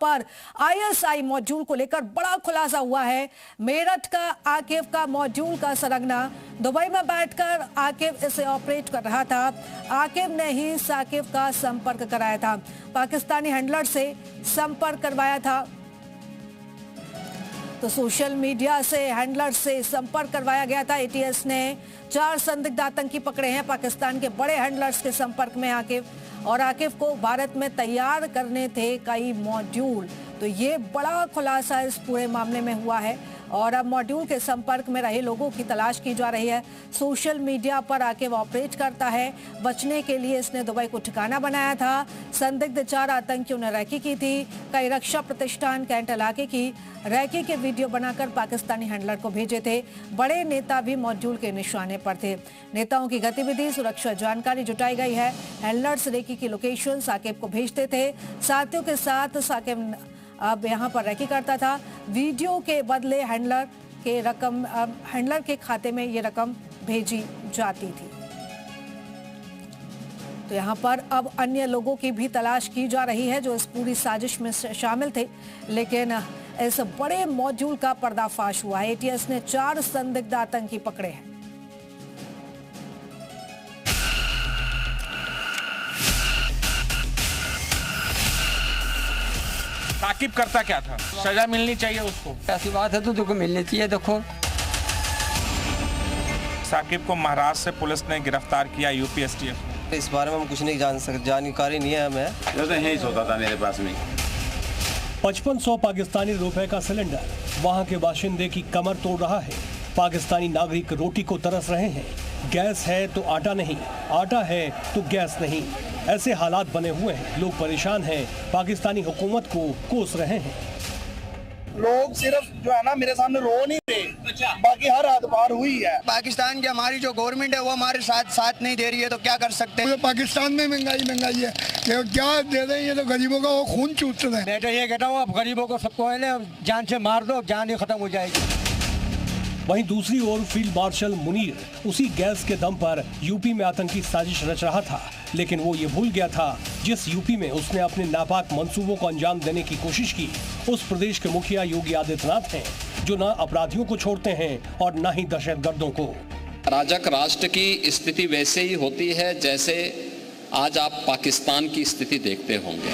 पर ISI module को लेकर बड़ा खुलासा हुआ है। मेरठ का आकिब का मॉड्यूल का सरगना दुबई में बैठकर आकिब इसे ऑपरेट कर रहा था। आकिब ने ही साकिब का संपर्क कराया था, पाकिस्तानी हैंडलर से संपर्क करवाया था। तो सोशल मीडिया से हैंडलर से संपर्क करवाया गया था। एटीएस ने 4 संदिग्ध आतंकी पकड़े हैं। पाकिस्तान के बड़े हैंडलर्स के संपर्क में आकिब, और आकिब को भारत में तैयार करने थे कई मॉड्यूल। तो ये बड़ा खुलासा इस पूरे मामले में हुआ है और अब मॉड्यूल के संपर्क में रहे लोगों की तलाश की जा रही है। सोशल मीडिया पर आकिब ऑपरेट करता है। बचने के लिए इसने दुबई को ठिकाना बनाया था। संदिग्ध 4 आतंकियों ने रैकी की थी। कई रक्षा प्रतिष्ठान कैंट इलाके की रैकी के वीडियो बनाकर पाकिस्तानी हैंडलर को भेजे थे। बड़े नेता भी मॉड्यूल के निशाने पर थे। नेताओं की गतिविधि, सुरक्षा जानकारी जुटाई गई है। हैंडलर्स रैकी की लोकेशन साकिब को भेजते थे। साथियों के साथ साकिब अब यहाँ पर रैकी करता था। वीडियो के बदले हैंडलर के खाते में ये रकम भेजी जाती थी। तो यहाँ पर अब अन्य लोगों की भी तलाश की जा रही है जो इस पूरी साजिश में शामिल थे, लेकिन इस बड़े मॉड्यूल का पर्दाफाश हुआ है। एटीएस ने 4 संदिग्ध आतंकी पकड़े हैं। साकिब करता क्या था? सजा मिलनी चाहिए उसको। ऐसी बात है तो मिलनी चाहिए। देखो, साकिब को महाराष्ट्र से पुलिस ने गिरफ्तार किया, यूपी एसटीएफ। इस बारे में हम कुछ नहीं जान सकते, जानकारी नहीं है हमें। तो यही होता था मेरे पास में। 5500 पाकिस्तानी रुपए का सिलेंडर वहां के बाशिंदे की कमर तोड़ रहा है। पाकिस्तानी नागरिक रोटी को तरस रहे हैं। गैस है तो आटा नहीं, आटा है तो गैस नहीं। ऐसे हालात बने हुए हैं। लोग परेशान हैं, पाकिस्तानी हुकूमत को कोस रहे हैं। लोग सिर्फ जो है ना मेरे सामने रो नहीं रहे, बाकी हर हाथ पार हुई है। पाकिस्तान की हमारी जो गवर्नमेंट है वो हमारे साथ नहीं दे रही है, तो क्या कर सकते हैं। पाकिस्तान में महंगाई है, क्या दे रहे हैं ये तो गरीबों का वो खून चूस रहे हैं। मैं तो ये कहता हूँ अब गरीबों को सबको है ना जान से मार दो, जान ही खत्म हो जाएगी। वहीं दूसरी ओर फील्ड मार्शल मुनीर उसी गैस के दम पर यूपी में आतंकी साजिश रच रहा था, लेकिन वो ये भूल गया था जिस यूपी में उसने अपने नापाक मंसूबों को अंजाम देने की कोशिश की, उस प्रदेश के मुखिया योगी आदित्यनाथ हैं, जो न अपराधियों को छोड़ते हैं और न ही दहशतगर्दों को। अराजक राष्ट्र की स्थिति वैसे ही होती है जैसे आज आप पाकिस्तान की स्थिति देखते होंगे।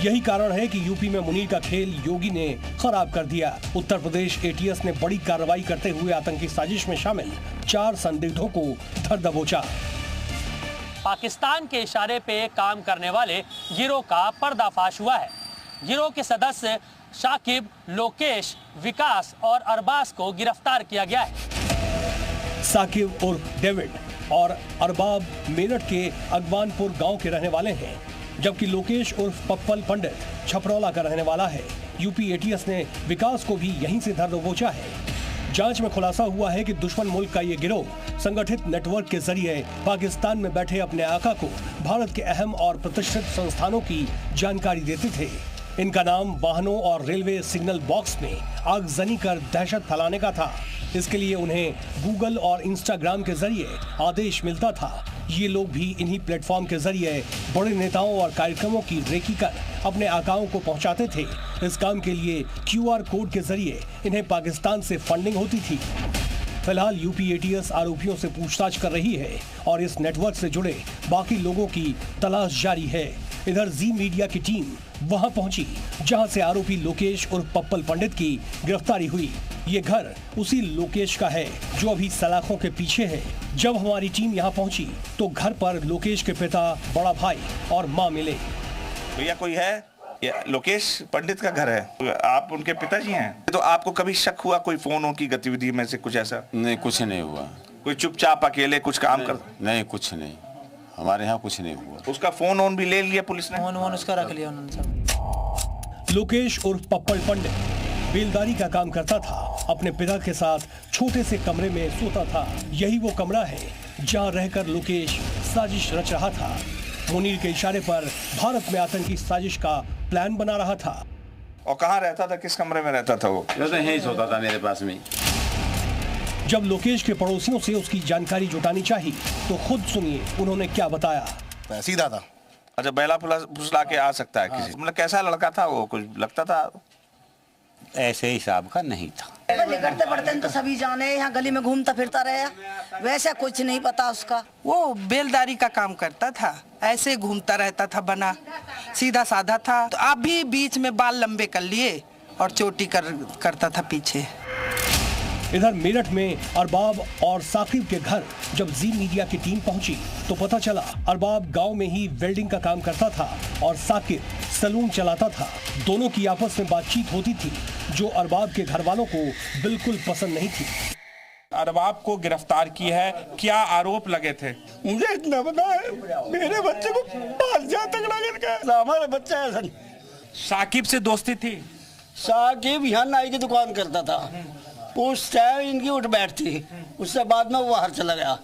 यही कारण है कि यूपी में मुनीर का खेल योगी ने खराब कर दिया। उत्तर प्रदेश एटीएस ने बड़ी कार्रवाई करते हुए आतंकी साजिश में शामिल 4 संदिग्धों को धर दबोचा। पाकिस्तान के इशारे पे काम करने वाले गिरोह का पर्दाफाश हुआ है। गिरोह के सदस्य शाकिब, लोकेश, विकास और अरबाज को गिरफ्तार किया गया है। साकिब उर्फ डेविड और अरबाब मेरठ के अगवानपुर गांव के रहने वाले हैं, जबकि लोकेश उर्फ पप्पल पंडित छपरौला का रहने वाला है। यूपी एटीएस ने विकास को भी यहीं से धर दबोचा है। जांच में खुलासा हुआ है कि दुश्मन मुल्क का ये गिरोह संगठित नेटवर्क के जरिए पाकिस्तान में बैठे अपने आका को भारत के अहम और प्रतिष्ठित संस्थानों की जानकारी देते थे। इनका नाम वाहनों और रेलवे सिग्नल बॉक्स में आगजनी कर दहशत फैलाने का था। इसके लिए उन्हें गूगल और इंस्टाग्राम के जरिए आदेश मिलता था। ये लोग भी इन्हीं प्लेटफॉर्म के जरिए बड़े नेताओं और कार्यक्रमों की रेकी कर अपने आकाओं को पहुंचाते थे। इस काम के लिए QR कोड के जरिए इन्हें पाकिस्तान से फंडिंग होती थी। फिलहाल यूपी एटीएस आरोपियों से पूछताछ कर रही है और इस नेटवर्क से जुड़े बाकी लोगों की तलाश जारी है। इधर जी मीडिया की टीम वहां पहुंची जहां से आरोपी लोकेश और पप्पल पंडित की गिरफ्तारी हुई। ये घर उसी लोकेश का है जो अभी सलाखों के पीछे है। जब हमारी टीम यहां पहुंची तो घर पर लोकेश के पिता, बड़ा भाई और मां मिले। भैया कोई है? ये लोकेश पंडित का घर है, आप उनके पिताजी हैं? तो आपको कभी शक हुआ कोई फोनों की गतिविधि में से कुछ ऐसा? नहीं, कुछ नहीं हुआ। कोई चुपचाप अकेले कुछ काम कर? नहीं, कुछ नहीं, हमारे यहाँ कुछ नहीं हुआ। उसका फोन भी ले लिया पुलिस ने? फोन उसका रख लिया उन्होंने सब। लोकेश उर्फ पप्पल पंडित बेलदारी का काम करता था। अपने पिता के साथ छोटे से कमरे में सोता था। यही वो कमरा है जहां रहकर लोकेश साजिश रच रहा था। मुनीर के इशारे पर भारत में आतंकी साजिश का प्लान बना रहा था। और कहाँ रहता था, किस कमरे में रहता था वो? तो यही होता था मेरे पास में। जब लोकेश के पड़ोसियों से उसकी जानकारी जुटानी चाहिए तो खुद सुनिए उन्होंने क्या बताया। सीधा था, अच्छा, बेला फुसला के आ सकता है किसी, मतलब कैसा लड़का था वो, कुछ लगता था? ऐसे हिसाब का नहीं था। करते पढ़ते तो सभी जाने, यहाँ गली में घूमता फिरता रहे, वैसा कुछ नहीं पता उसका। वो बेलदारी का काम करता था, ऐसे घूमता रहता था, बना सीधा साधा था। तो आप भी बीच में बाल लंबे कर लिए और चोटी करता था पीछे। इधर मेरठ में अरबाब और साकिब के घर जब जी मीडिया की टीम पहुंची तो पता चला अरबाब गांव में ही वेल्डिंग का काम करता था और साकिब सलून चलाता था। दोनों की आपस में बातचीत होती थी जो अरबाब के घर वालों को बिल्कुल पसंद नहीं थी। अरबाब को गिरफ्तार की है, क्या आरोप लगे थे? मुझे इतना पता है, मेरे बच्चे को 5,000 तगड़ा करके हमारा बच्चा है। साकिब से दोस्ती थी? साकिब यहाँ नाई की दुकान करता था, उस टाइम इनकी उठ बैठती, उससे बाद में वो बाहर चला गया,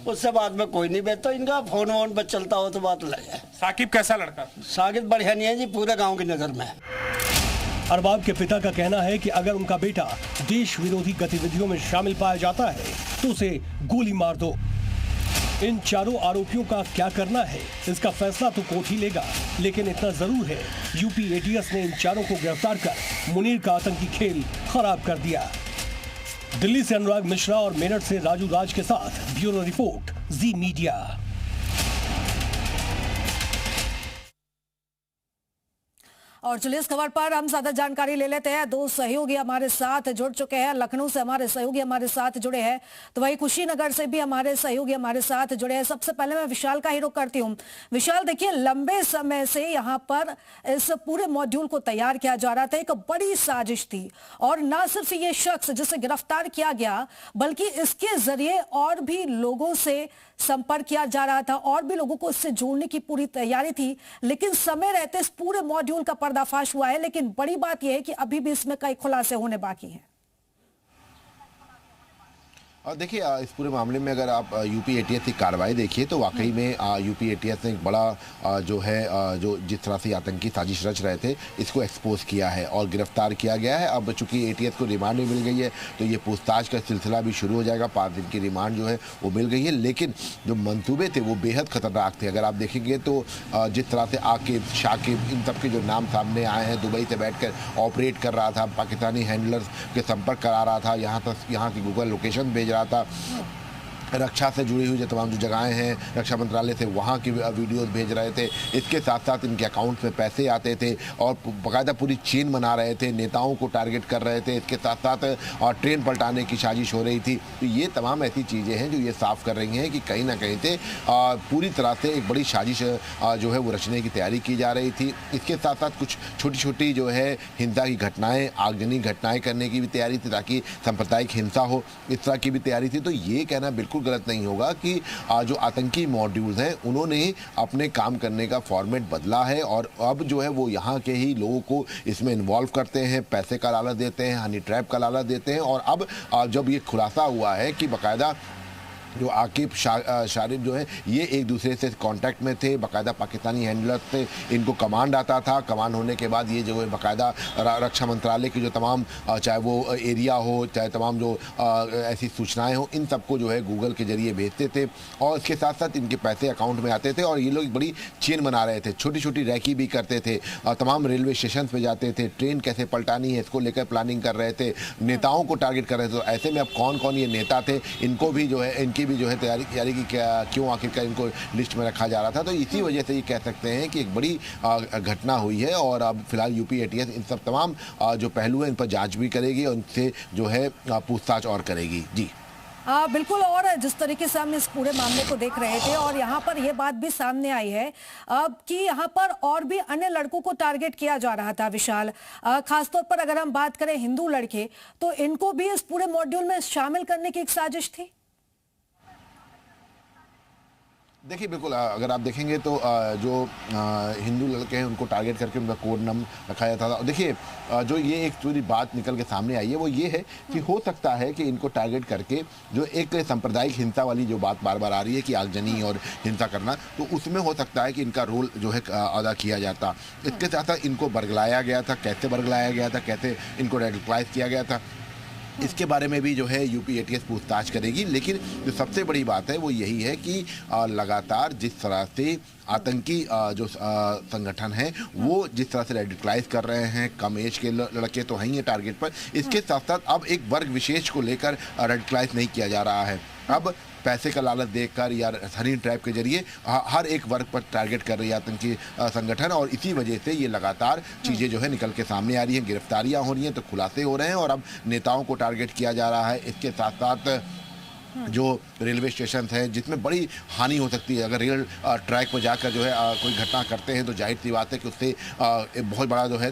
उससे बाद में कोई नहीं बैठता, इनका फोन वोन पर चलता हो तो बात लगे। साकिब कैसा लड़का? साकिब बढ़िया नहीं है जी, पूरे गांव की नजर में। अरबाब के पिता का कहना है कि अगर उनका बेटा देश विरोधी गतिविधियों में शामिल पाया जाता है तो उसे गोली मार दो। इन चारों आरोपियों का क्या करना है इसका फैसला तो कोर्ट ही लेगा, लेकिन इतना जरूर है यूपी एटीएस ने इन चारों को गिरफ्तार कर मुनीर का आतंकी खेल खराब कर दिया। दिल्ली से अनुराग मिश्रा और मेरठ से राजू राज के साथ ब्यूरो रिपोर्ट, जी मीडिया। और चलिए इस खबर पर हम ज्यादा जानकारी ले लेते हैं। दो सहयोगी हमारे साथ जुड़ चुके हैं, लखनऊ से हमारे सहयोगी हमारे साथ जुड़े हैं, तो वही कुशीनगर से भी हमारे सहयोगी हमारे साथ जुड़े हैं। सबसे पहले मैं विशाल का ही रुख करती हूँ। विशाल, देखिए लंबे समय से यहाँ पर इस पूरे मॉड्यूल को तैयार किया जा रहा था, एक बड़ी साजिश थी, और न सिर्फ ये शख्स जिसे गिरफ्तार किया गया बल्कि इसके जरिए और भी लोगों से संपर्क किया जा रहा था, और भी लोगों को इससे जोड़ने की पूरी तैयारी थी, लेकिन समय रहते इस पूरे मॉड्यूल का पर्दाफाश हुआ है। लेकिन बड़ी बात यह है कि अभी भी इसमें कई खुलासे होने बाकी हैं। और देखिए इस पूरे मामले में अगर आप यूपी एटीएस की कार्रवाई देखिए तो वाकई में यूपी एटीएस ने एक बड़ा जो है जो जिस तरह से आतंकी साजिश रच रहे थे इसको एक्सपोज किया है और गिरफ्तार किया गया है। अब चूंकि एटीएस को रिमांड भी मिल गई है तो ये पूछताछ का सिलसिला भी शुरू हो जाएगा। 5 दिन की रिमांड जो है वो मिल गई है, लेकिन जो मंसूबे थे वो बेहद खतरनाक थे। अगर आप देखेंगे तो जिस तरह से आकिब, शाकिब, इन सब के जो नाम सामने आए हैं, दुबई से बैठकर ऑपरेट कर रहा था, पाकिस्तानी हैंडलर्स के संपर्क करा रहा था, यहाँ की गूगल लोकेशन भेज रहा था, रक्षा से जुड़ी हुई जो तमाम जो जगहें हैं रक्षा मंत्रालय से वहाँ की वीडियोस भेज रहे थे। इसके साथ साथ इनके अकाउंट में पैसे आते थे और बाकायदा पूरी चेन बना रहे थे, नेताओं को टारगेट कर रहे थे। इसके साथ साथ ट्रेन पलटाने की साजिश हो रही थी। तो ये तमाम ऐसी चीज़ें हैं जो ये साफ कर रही हैं कि कहीं ना कहीं से पूरी तरह से एक बड़ी साजिश जो है वो रचने की तैयारी की जा रही थी। इसके साथ साथ कुछ छोटी छोटी जो है हिंसा की घटनाएँ, आगजनी घटनाएँ करने की भी तैयारी थी ताकि सांप्रदायिक हिंसा हो, इस तरह की भी तैयारी थी। तो ये कहना बिल्कुल गलत नहीं होगा कि जो आतंकी मॉड्यूल्स हैं उन्होंने अपने काम करने का फॉर्मेट बदला है और अब जो है वो यहाँ के ही लोगों को इसमें इन्वॉल्व करते हैं, पैसे का लालच देते हैं, हनी ट्रैप का लालच देते हैं। और अब जब ये खुलासा हुआ है कि बाकायदा जो आकिब, शारिब जो है ये एक दूसरे से कांटेक्ट में थे, बाकायदा पाकिस्तानी हैंडलर्स थे, इनको कमांड आता था। कमांड होने के बाद ये जो है बाकायदा रक्षा मंत्रालय की जो तमाम चाहे वो एरिया हो, चाहे तमाम जो ऐसी सूचनाएं हो, इन सबको जो है गूगल के जरिए भेजते थे और इसके साथ साथ इनके पैसे अकाउंट में आते थे और ये लोग एक बड़ी चेन बना रहे थे। छोटी छोटी रैकी भी करते थे, तमाम रेलवे स्टेशन पर जाते थे, ट्रेन कैसे पलटानी है इसको लेकर प्लानिंग कर रहे थे, नेताओं को टारगेट कर रहे थे। तो ऐसे में अब कौन कौन ये नेता थे, इनको भी जो है की भी जो है तैयारी की क्यों आखिरकार इनको लिस्ट में रखा जा रहा था। तो इसी वजह से ये कह सकते हैं कि एक बड़ी घटना हुई है और अब फिलहाल यूपी एटीएस इन सब तमाम जो पहलू हैं इन पर जांच भी करेगी और इनसे जो है पूछताछ और करेगी। जी बिल्कुल। और जिस तरीके से हम इस पूरे मामले को देख रहे थे और यहाँ पर यह बात भी सामने आई है कि यहाँ पर और भी अन्य लड़कों को टारगेट किया जा रहा था। विशाल, खासतौर पर अगर हम बात करें हिंदू लड़के, तो इनको भी इस पूरे मॉड्यूल में शामिल करने की एक साजिश थी। देखिए बिल्कुल, अगर आप देखेंगे तो जो हिंदू लड़के हैं उनको टारगेट करके उनका कोड नाम रखा जाता था। देखिए जो ये एक पूरी बात निकल के सामने आई है वो ये है कि हो सकता है कि इनको टारगेट करके जो एक सांप्रदायिक हिंसा वाली जो बात बार बार आ रही है कि आगजनी और हिंसा करना, तो उसमें हो सकता है कि इनका रोल जो है अदा किया जाता। इसके साथ साथ इनको बरगलाया गया था, कैसे बरगलाया गया था, कैसे इनको रेडिकलाइज किया गया था, इसके बारे में भी जो है यूपी एटीएस पूछताछ करेगी। लेकिन जो सबसे बड़ी बात है वो यही है कि लगातार जिस तरह से आतंकी जो संगठन है वो जिस तरह से रेडिकलाइज कर रहे हैं, कम एज के लड़के तो हैं ही टारगेट पर, इसके साथ साथ अब एक वर्ग विशेष को लेकर रेडिकलाइज नहीं किया जा रहा है। अब पैसे का लालच देकर या हनी ट्रैप के जरिए हर एक वर्ग पर टारगेट कर रही है आतंकी संगठन, और इसी वजह से ये लगातार चीज़ें जो है निकल के सामने आ रही हैं, गिरफ्तारियां हो रही हैं, तो खुलासे हो रहे हैं और अब नेताओं को टारगेट किया जा रहा है। इसके साथ साथ जो रेलवे स्टेशन है जिसमें बड़ी हानि हो सकती है, अगर रेल ट्रैक पर जाकर जो है कोई घटना करते हैं तो जाहिर सी बात है कि उससे एक बहुत बड़ा जो है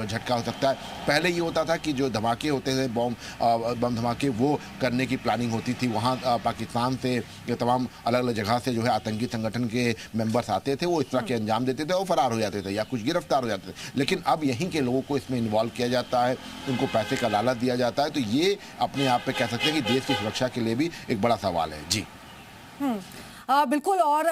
झटका हो सकता है। पहले ये होता था कि जो धमाके होते थे, बम धमाके, वो करने की प्लानिंग होती थी। वहाँ पाकिस्तान से तमाम अलग अलग जगह से जो है आतंकी संगठन के मेंबर्स आते थे, वो इस तरह के अंजाम देते थे और फरार हो जाते थे या कुछ गिरफ्तार हो जाते थे। लेकिन अब यहीं के लोगों को इसमें इन्वॉल्व किया जाता है, उनको पैसे का लालच दिया जाता है, तो ये अपने आप पे कह सकते हैं कि देश की सुरक्षा के लिए भी एक बड़ा सवाल है। जी बिल्कुल। और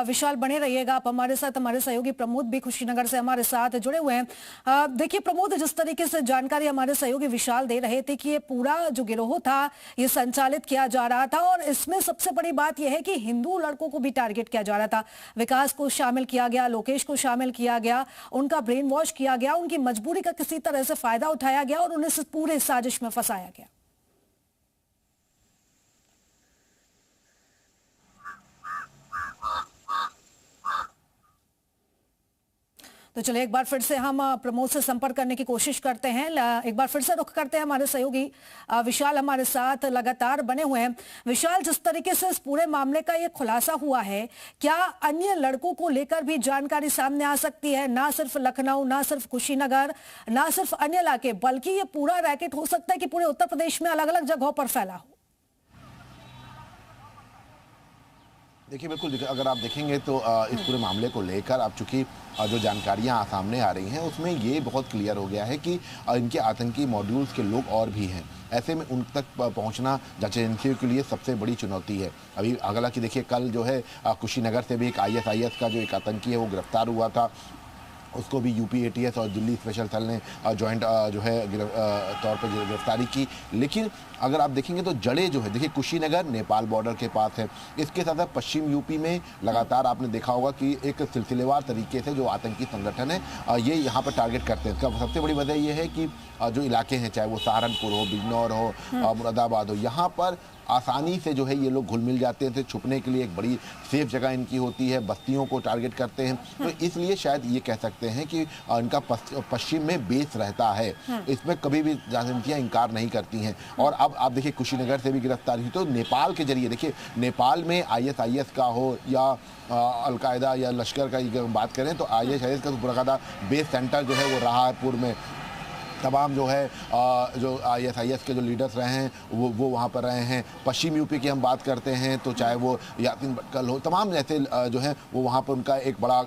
विशाल बने रहिएगा आप हमारे साथ। हमारे सहयोगी प्रमोद भी कुशीनगर से हमारे साथ जुड़े हुए हैं। देखिए प्रमोद, जिस तरीके से जानकारी हमारे सहयोगी विशाल दे रहे थे कि ये पूरा जो गिरोह था ये संचालित किया जा रहा था, और इसमें सबसे बड़ी बात यह है कि हिंदू लड़कों को भी टारगेट किया जा रहा था। विकास को शामिल किया गया, लोकेश को शामिल किया गया, उनका ब्रेन वॉश किया गया, उनकी मजबूरी का किसी तरह से फायदा उठाया गया और उन्हें पूरे साजिश में फंसाया गया। तो चलिए एक बार फिर से हम प्रमोद से संपर्क करने की कोशिश करते हैं। एक बार फिर से रुख करते हैं, हमारे सहयोगी विशाल हमारे साथ लगातार बने हुए हैं। विशाल, जिस तरीके से इस पूरे मामले का ये खुलासा हुआ है, क्या अन्य लड़कों को लेकर भी जानकारी सामने आ सकती है? ना सिर्फ लखनऊ, ना सिर्फ कुशीनगर, ना सिर्फ अन्य इलाके, बल्कि ये पूरा रैकेट हो सकता है कि पूरे उत्तर प्रदेश में अलग अलग जगहों पर फैला हो। देखिए बिल्कुल, अगर आप देखेंगे तो इस पूरे मामले को लेकर अब चूंकि जो जानकारियां सामने आ रही हैं उसमें ये बहुत क्लियर हो गया है कि इनके आतंकी मॉड्यूल्स के लोग और भी हैं। ऐसे में उन तक पहुंचना जांच एजेंसियों के लिए सबसे बड़ी चुनौती है। अभी अगला कि देखिए कल जो है कुशीनगर से भी एक ISIS का जो एक आतंकी है वो गिरफ्तार हुआ था, उसको भी यूपी एटीएस और दिल्ली स्पेशल सेल ने जॉइंट जो है तौर पर गिरफ्तारी की। लेकिन अगर आप देखेंगे तो जड़े जो है, देखिए कुशीनगर नेपाल बॉर्डर के पास है, इसके साथ साथ पश्चिम यूपी में लगातार आपने देखा होगा कि एक सिलसिलेवार तरीके से जो आतंकी संगठन है ये यहाँ पर टारगेट करते हैं। इसका सबसे बड़ी वजह ये है कि जो इलाके हैं, चाहे वो सहारनपुर हो, बिजनौर हो, मुरादाबाद हो, यहाँ पर आसानी से जो है ये लोग घुल मिल जाते थे। छुपने के लिए एक बड़ी सेफ जगह इनकी होती है, बस्तियों को टारगेट करते हैं, तो इसलिए शायद ये कह सकते हैं कि इनका पश्चिम में बेस रहता है। इसमें कभी भी जांच एजेंसियां इनकार नहीं करती हैं। और अब आप देखिए कुशीनगर से भी गिरफ्तारी हुई, तो नेपाल के जरिए देखिए नेपाल में ISIS का हो या अलकायदा या लश्कर का अगर बात करें तो ISIS का तो पूरा बेस सेंटर जो है वो रहा है पूर्व में। तमाम जो है जो ISIS के जो लीडर्स रहे हैं वो वहाँ पर रहे हैं। पश्चिम यूपी की हम बात करते हैं तो चाहे वो यासीन भटकल हो, तमाम जैसे जो है वो वहाँ पर उनका एक बड़ा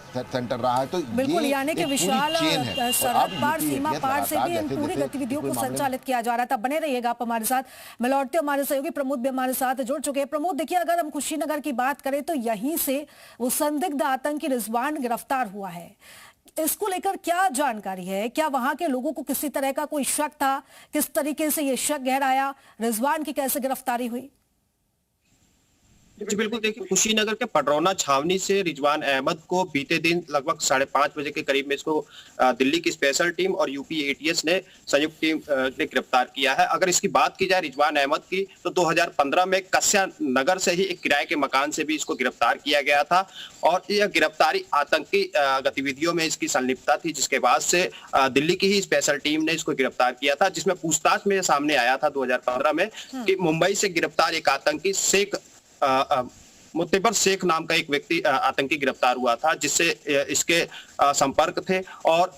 सेंटर रहा है। तो बिल्कुल, यानी कि विशाल सरहद पार, सीमा पार से भी इन पूरी गतिविधियों को संचालित किया जा रहा था। बने रहिएगा आप हमारे साथ। मैं लौटते हमारे सहयोगी प्रमोद भी हमारे साथ जुड़ चुके हैं। प्रमोद, देखिए अगर हम कुशीनगर की बात करें तो यहीं से वो संदिग्ध आतंकी रिजवान गिरफ्तार हुआ है। इसको लेकर क्या जानकारी है? क्या वहां के लोगों को किसी तरह का कोई शक था? किस तरीके से ये शक गहराया? रिजवान की कैसे गिरफ्तारी हुई? जी बिल्कुल, देखिए कुशीनगर के पडरौना छावनी से रिजवान अहमद को बीते दिन लगभग 5:30 बजे के करीब में इसको दिल्ली की स्पेशल टीम और यूपी एटीएस ने संयुक्त टीम ने गिरफ्तार किया है। अगर इसकी बात की जाए रिजवान अहमद की, तो 2015 में कस्या नगर से ही एक किराए के मकान से भी इसको गिरफ्तार किया गया था और यह गिरफ्तारी आतंकी गतिविधियों में इसकी संलिप्तता थी, जिसके बाद से दिल्ली की ही स्पेशल टीम ने इसको गिरफ्तार किया था। जिसमें पूछताछ में सामने आया था 2015 में कि मुंबई से गिरफ्तार एक आतंकी मुत्तबर शेख नाम का एक व्यक्ति आतंकी गिरफ्तार हुआ था, जिससे इसके संपर्क थे। और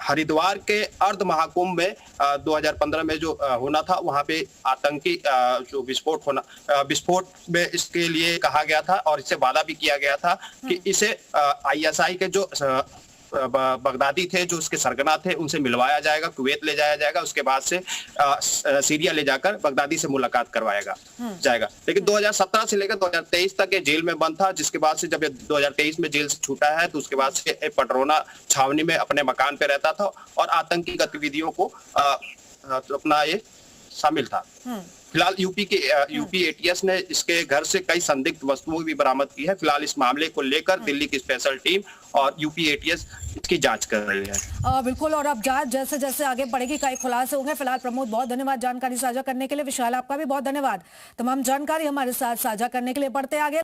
हरिद्वार के अर्ध महाकुंभ में 2015 में जो होना था, वहां पे आतंकी जो विस्फोट में इसके लिए कहा गया था और इससे वादा भी किया गया था कि इसे ISI के जो बगदादी थे, जो उसके सरगना थे, उनसे मिलवाया जाएगा, कुवैत ले जाया जाएगा, उसके बाद से सीरिया ले जाकर बगदादी से मुलाकात करवाया जाएगा। लेकिन 2017 से लेकर 2023 तक ये जेल में बंद था, जिसके बाद से जब 2023 में जेल से छूटा है तो उसके बाद से पडरौना छावनी में अपने मकान पे रहता था और आतंकी गतिविधियों को अपना ये शामिल था। फिलहाल यूपी एटीएस ने इसके घर से कई संदिग्ध वस्तुएं भी बरामद की है। फिलहाल इस मामले को लेकर दिल्ली की स्पेशल टीम और यूपी एटीएस इसकी जांच कर रही है। बिल्कुल, और अब जांच जैसे जैसे आगे बढ़ेगी कई खुलासे होंगे। फिलहाल प्रमोद, बहुत धन्यवाद जानकारी साझा करने के लिए। विशाल, आपका भी बहुत धन्यवाद तमाम जानकारी हमारे साथ साझा करने के लिए। बढ़ते आगे।